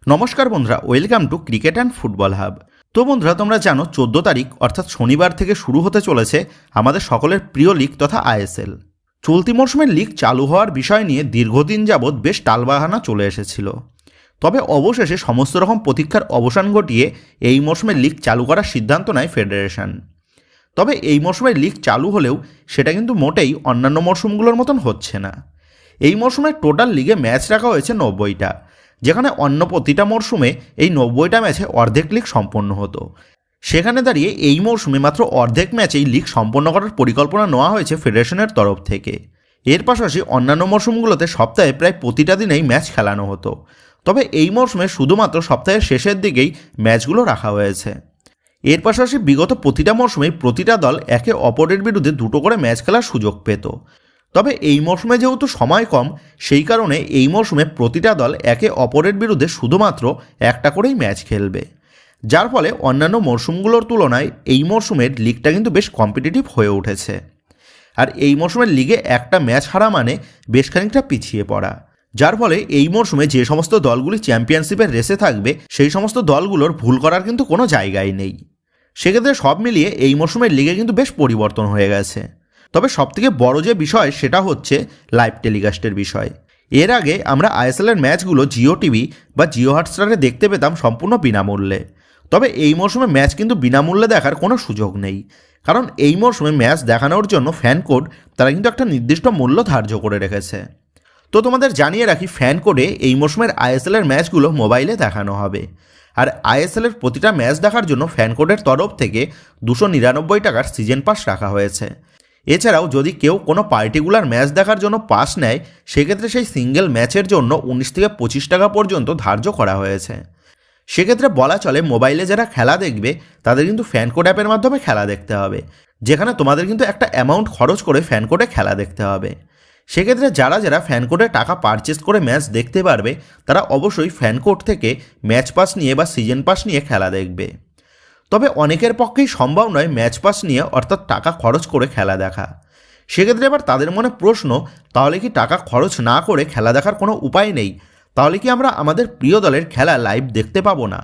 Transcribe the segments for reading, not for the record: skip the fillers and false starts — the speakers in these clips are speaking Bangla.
নমস্কার বন্ধুরা, welcome to cricket and football hub. তো বন্ধুরা, তোমরা জানো 14 তারিখ অর্থাৎ শনিবার থেকে শুরু হতে চলেছে আমাদের সকলের প্রিয় লিগ তথা আইএসএল। চলতি মরশুমের লিগ চালু হওয়ার বিষয় নিয়ে দীর্ঘদিন যাবৎ বেশ টালবাহানা চলে এসেছিল। তবে অবশেষে সমস্ত রকম প্রতীক্ষার অবসান ঘটিয়ে এই মরশুমের লিগ চালু করার সিদ্ধান্ত নেয় ফেডারেশন। তবে এই মরশুমের লিগ চালু হলেও সেটা কিন্তু মোটেই অন্যান্য মরশুমগুলোর মতন হচ্ছে না। এই মরশুমের টোটাল লিগে ম্যাচ রাখা হয়েছে 90টা, যেখানে অন্য প্রতিটা মরশুমে এই 90টা ম্যাচে অর্ধেক লিগ সম্পন্ন হতো। সেখানে দাঁড়িয়ে এই মরশুমে মাত্র অর্ধেক ম্যাচেই লিগ সম্পন্ন করার পরিকল্পনা নেওয়া হয়েছে ফেডারেশনের তরফ থেকে। এর পাশাপাশি অন্যান্য মরশুমগুলোতে সপ্তাহে প্রায় প্রতিটা দিনেই ম্যাচ খেলানো হতো, তবে এই মরশুমে শুধুমাত্র সপ্তাহের শেষের দিকেই ম্যাচগুলো রাখা হয়েছে। এর পাশাপাশি বিগত প্রতিটা মরশুমেই প্রতিটা দল একে অপরের বিরুদ্ধে দুটো করে ম্যাচ খেলার সুযোগ পেত। তবে এই মরশুমে যেহেতু সময় কম, সেই কারণে এই মরশুমে প্রতিটা দল একে অপরের বিরুদ্ধে শুধুমাত্র একটা করেই ম্যাচ খেলবে, যার ফলে অন্যান্য মরশুমগুলোর তুলনায় এই মরশুমের লিগটা কিন্তু বেশ কম্পিটিটিভ হয়ে উঠেছে। আর এই মরশুমের লিগে একটা ম্যাচ হারা মানে বেশ খানিকটা পিছিয়ে পড়া, যার ফলে এই মরশুমে যে সমস্ত দলগুলি চ্যাম্পিয়নশিপের রেসে থাকবে সেই সমস্ত দলগুলোর ভুল করার কিন্তু কোনো জায়গাই নেই। সেক্ষেত্রে সব মিলিয়ে এই মরশুমের লিগে কিন্তু বেশ পরিবর্তন হয়ে গেছে। তবে সবথেকে বড় যে বিষয় সেটা হচ্ছে লাইভ টেলিকাস্টের বিষয়। এর আগে আমরা আইএসএলের ম্যাচগুলো জিও টিভি বা জিও হটস্টারে দেখতে পেতাম সম্পূর্ণ বিনামূল্যে। তবে এই মরশুমে ম্যাচ কিন্তু বিনামূল্যে দেখার কোনো সুযোগ নেই, কারণ এই মরশুমে ম্যাচ দেখানোর জন্য ফ্যান কোড তারা কিন্তু একটা নির্দিষ্ট মূল্য ধার্য করে রেখেছে। তো তোমাদের জানিয়ে রাখি, ফ্যান কোডে এই মরশুমের আইএসএলের ম্যাচগুলো মোবাইলে দেখানো হবে। আর আইএসএলের প্রতিটা ম্যাচ দেখার জন্য ফ্যান কোডের তরফ থেকে 299 টাকার সিজন পাস রাখা হয়েছে। এছাড়াও যদি কেউ কোনো পার্টিকুলার ম্যাচ দেখার জন্য পাস নেয়, সেক্ষেত্রে সেই সিঙ্গেল ম্যাচের জন্য 19 থেকে 25 টাকা পর্যন্ত ধার্য করা হয়েছে। সেক্ষেত্রে বলা চলে, মোবাইলে যারা খেলা দেখবে তাদের কিন্তু ফ্যান কোড অ্যাপের মাধ্যমে খেলা দেখতে হবে, যেখানে তোমাদের কিন্তু একটা অ্যামাউন্ট খরচ করে ফ্যান কোডে খেলা দেখতে হবে। সেক্ষেত্রে যারা যারা ফ্যান কোডে টাকা পারচেস করে ম্যাচ দেখতে পারবে তারা অবশ্যই ফ্যান কোড থেকে ম্যাচ পাস নিয়ে বা সিজন পাস নিয়ে খেলা দেখবে। তবে অনেকের পক্ষেই সম্ভব নয় ম্যাচ পাস নিয়ে অর্থাৎ টাকা খরচ করে খেলা দেখা। সেক্ষেত্রে এবার তাদের মনে প্রশ্ন, তাহলে কি টাকা খরচ না করে খেলা দেখার কোনো উপায় নেই? তাহলে কি আমরা আমাদের প্রিয় দলের খেলা লাইভ দেখতে পাবো না?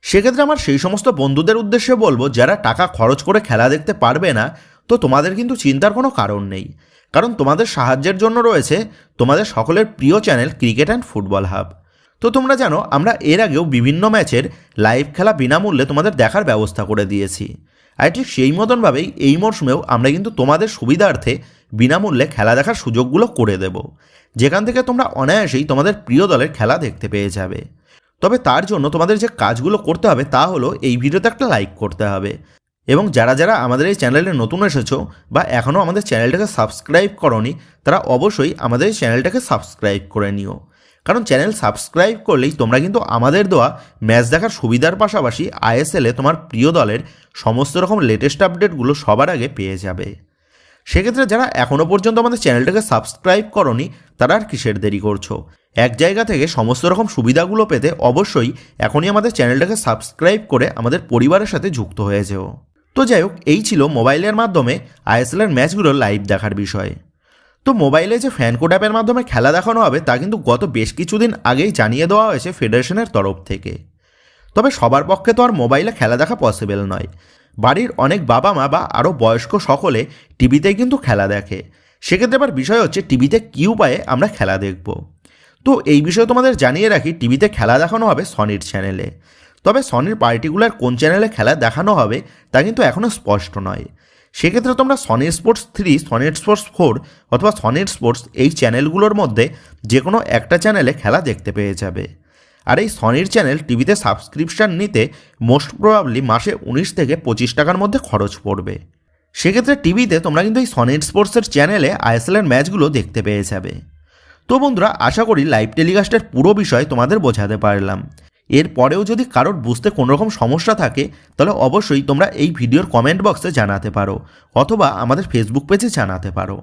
সেক্ষেত্রে আমার সেই সমস্ত বন্ধুদের উদ্দেশ্যে বলবো, যারা টাকা খরচ করে খেলা দেখতে পারবে না, তো তোমাদের কিন্তু চিন্তার কোনো কারণ নেই, কারণ তোমাদের সাহায্যের জন্য রয়েছে তোমাদের সকলের প্রিয় channel cricket and football hub. তো তোমরা জানো, আমরা এর আগেও বিভিন্ন ম্যাচের লাইভ খেলা বিনামূল্যে তোমাদের দেখার ব্যবস্থা করে দিয়েছি। আর ঠিক সেই মতনভাবেই এই মরশুমেও আমরা কিন্তু তোমাদের সুবিধার্থে বিনামূল্যে খেলা দেখার সুযোগগুলো করে দেব, যেখান থেকে তোমরা অনায়াসেই তোমাদের প্রিয় দলের খেলা দেখতে পেয়ে যাবে। তবে তার জন্য তোমাদের যে কাজগুলো করতে হবে তা হলো, এই ভিডিওতে একটা লাইক করতে হবে, এবং যারা যারা আমাদের এই চ্যানেলে নতুন এসেছো বা এখনও আমাদের চ্যানেলটাকে সাবস্ক্রাইব করোনি, তারা অবশ্যই আমাদের এই চ্যানেলটাকে সাবস্ক্রাইব করে নিও। কারণ চ্যানেল সাবস্ক্রাইব করলেই তোমরা কিন্তু আমাদের দেওয়া ম্যাচ দেখার সুবিধার পাশাপাশি আইএসএলে তোমার প্রিয় দলের সমস্ত রকম লেটেস্ট আপডেটগুলো সবার আগে পেয়ে যাবে। সেক্ষেত্রে যারা এখনও পর্যন্ত আমাদের চ্যানেলটাকে সাবস্ক্রাইব করোনি, তারা আর কিসের দেরি করছো? এক জায়গা থেকে সমস্ত রকম সুবিধাগুলো পেতে অবশ্যই এখনই আমাদের চ্যানেলটাকে সাবস্ক্রাইব করে আমাদের পরিবারের সাথে যুক্ত হয়ে যেও। তো যাই হোক, এই ছিল মোবাইলের মাধ্যমে আইএসএলের ম্যাচগুলো লাইভ দেখার বিষয়। তো মোবাইলে যে ফ্যান কোড অ্যাপের মাধ্যমে খেলা দেখানো হবে তা কিন্তু গত বেশ কিছুদিন আগেই জানিয়ে দেওয়া হয়েছে ফেডারেশনের তরফ থেকে। তবে সবার পক্ষে তো আর মোবাইলে খেলা দেখা পসিবল নয়। বাড়ির অনেক বাবা মা বা আরও বয়স্ক সকলে টিভিতেই কিন্তু খেলা দেখে। সেক্ষেত্রে এবার বিষয় হচ্ছে, টিভিতে কী উপায়ে আমরা খেলা দেখব। তো এই বিষয়ে তোমাদের জানিয়ে রাখি, টিভিতে খেলা দেখানো হবে সনির চ্যানেলে। তবে সনির পার্টিকুলার কোন চ্যানেলে খেলা দেখানো হবে তা কিন্তু এখনও স্পষ্ট নয়। সেক্ষেত্রে তোমরা সনি স্পোর্টস 3, সনি স্পোর্টস 4 অথবা সনি স্পোর্টস এই চ্যানেলগুলোর মধ্যে যে কোনো একটা চ্যানেলে খেলা দেখতে পেয়ে যাবে। আর এই সনির চ্যানেল টিভিতে সাবস্ক্রিপশান নিতে মোস্ট প্রবাবলি মাসে 19 থেকে 25 টাকার মধ্যে খরচ পড়বে। সেক্ষেত্রে টিভিতে তোমরা কিন্তু এই সনি স্পোর্টসের চ্যানেলে আইএসএলের ম্যাচগুলো দেখতে পেয়ে যাবে। তো বন্ধুরা, আশা করি লাইভ টেলিকাস্টের পুরো বিষয় তোমাদের বোঝাতে পারলাম। এরপরেও যদি কারোর বুঝতে কোনো রকম সমস্যা থাকে, তাহলে অবশ্যই তোমরা এই ভিডিওর কমেন্ট বক্সে জানাতে পারো অথবা আমাদের ফেসবুক পেজে জানাতে পারো।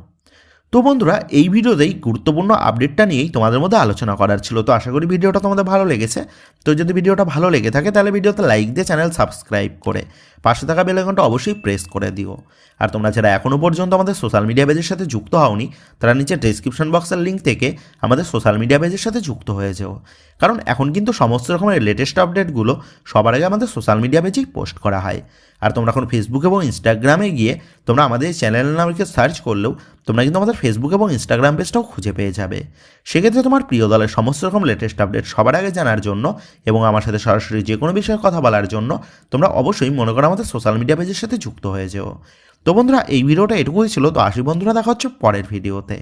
তো বন্ধুরা, এই ভিডিওতেই গুরুত্বপূর্ণ আপডেটটা নিয়েই তোমাদের মধ্যে আলোচনা করার ছিল। তো আশা করি ভিডিওটা তোমাদের ভালো লেগেছে। তো যদি ভিডিওটা ভালো লেগে থাকে তাহলে ভিডিওতে লাইক দিয়ে চ্যানেল সাবস্ক্রাইব করে পাশে থাকা বেল আইকনটা অবশ্যই প্রেস করে দিও। আর তোমরা যারা এখনও পর্যন্ত আমাদের সোশ্যাল মিডিয়া পেজের সাথে যুক্ত হওনি, তারা নিচে ডেসক্রিপশন বক্সের লিঙ্ক থেকে আমাদের সোশ্যাল মিডিয়া পেজের সাথে যুক্ত হয়ে যাও। কারণ এখন কিন্তু সমস্ত রকমের লেটেস্ট আপডেটগুলো সবার আগে আমাদের সোশ্যাল মিডিয়া পেজেই পোস্ট করা হয়। আর তোমরা এখন ফেসবুক এবং ইনস্টাগ্রামে গিয়ে তোমরা আমাদের এই চ্যানেলের নামকে সার্চ করলেও তোমরা কিন্তু আমাদের ফেসবুক এবং ইনস্টাগ্রাম পেজটাও খুঁজে পেয়ে যাবে। সেক্ষেত্রে তোমার প্রিয় দলের সমস্ত রকম লেটেস্ট আপডেট সবার আগে জানার জন্য এবং আমার সাথে সরাসরি যে কোনো বিষয়ে কথা বলার জন্য তোমরা অবশ্যই মনে করো আমাদের সোশ্যাল মিডিয়া পেজের সাথে যুক্ত হয়ে যেও। তো বন্ধুরা, এই ভিডিওটা এটুকুই ছিল। তো আসি বন্ধুরা, দেখা হচ্ছে পরের ভিডিওতে।